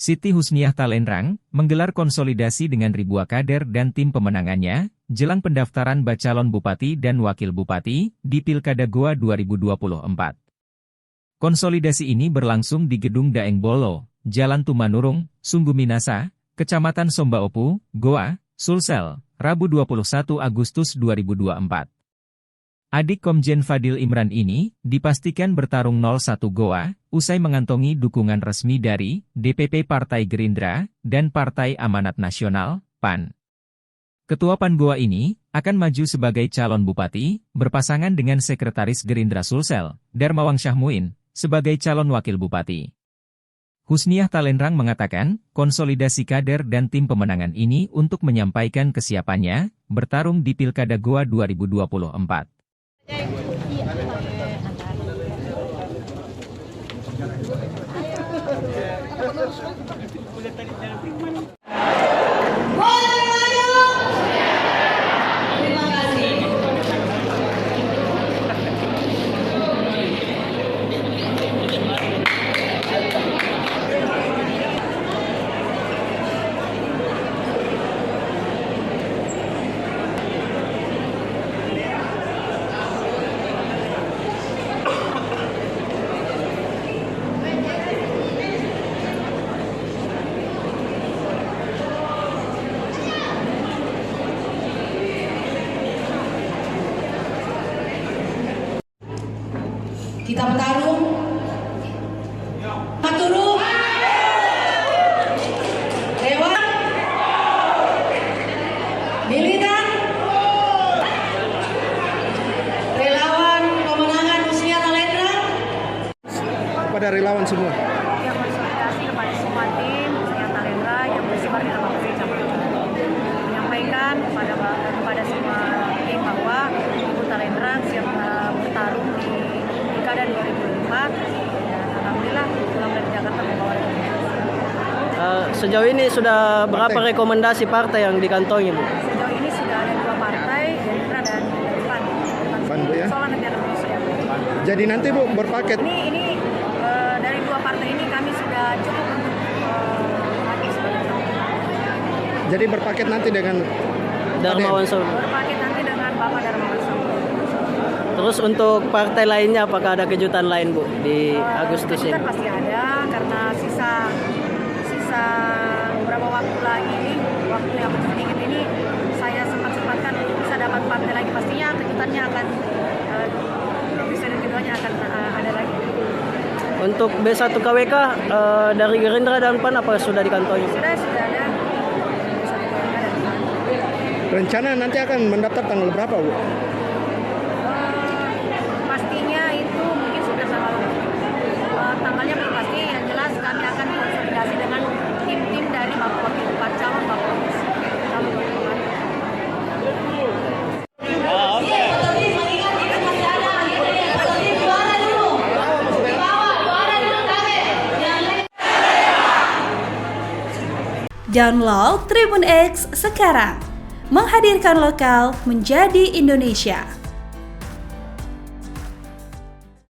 Siti Husniah Talenrang, menggelar konsolidasi dengan ribuan kader dan tim pemenangannya, jelang pendaftaran bacalon bupati dan wakil bupati, di Pilkada Goa 2024. Konsolidasi ini berlangsung di Gedung Daeng Bolo, Jalan Tumanurung, Sunggu Minasa, Kecamatan Sombaopu, Goa, Sulsel, Rabu 21 Agustus 2024. Adik Komjen Fadil Imran ini dipastikan bertarung 01 Goa, usai mengantongi dukungan resmi dari DPP Partai Gerindra dan Partai Amanat Nasional, PAN. Ketua PAN Goa ini akan maju sebagai calon bupati, berpasangan dengan Sekretaris Gerindra Sulsel, Darmawang Syahmuin, sebagai calon wakil bupati. Husniah Talenrang mengatakan, konsolidasi kader dan tim pemenangan ini untuk menyampaikan kesiapannya bertarung di Pilkada Goa 2024. Kita bertarung, Maturu, Dewan, Militan, relawan pemenangan Husniah Talenrang. Pada relawan semua. Yang konsolidasi kepada semua tim Husniah Talenrang yang bersebar di dalam kecamatan. Menyampaikan kepada semua tim bahwa Ibu Talenrang siap bertarung di Pilkada 2024 dan alhamdulillah pulang dari Jakarta membawa rekomendasi. Sejauh ini sudah berapa rekomendasi partai yang dikantongi, Bu? Sejauh ini sudah ada 2 partai, Gerindra dan PAN. PAN, Bu, ya? Soal nanti ada sudah. Jadi nanti Bu berpaket. Ini dari 2 partai ini kami sudah cukup untuk maju sebagai calon. Jadi berpaket nanti dengan Darmawan Sono. Berpaket nanti dengan Bapak Darmawan Sono. Terus untuk partai lainnya apakah ada kejutan lain, Bu, di Agustus ini? Kejutan pasti ada karena sisa beberapa waktu lagi, waktu yang sedikit ini saya sempat-sempatkan bisa dapat partai lagi, pastinya kejutannya akan presiden keduanya akan ada lagi. Untuk B1 KWK dari Gerindra dan PAN apa sudah dikantongi? Sudah ada. rencana nanti akan mendaftar tanggal berapa, Bu? Pastinya itu mungkin sudah tanggalnya belum pasti. Yang jelas kami akan konsolidasi dengan tim-tim dari Bapak Wakil Bupati, calon Bapak calon Wakil Bupati. Download Tribun X sekarang, menghadirkan lokal menjadi Indonesia.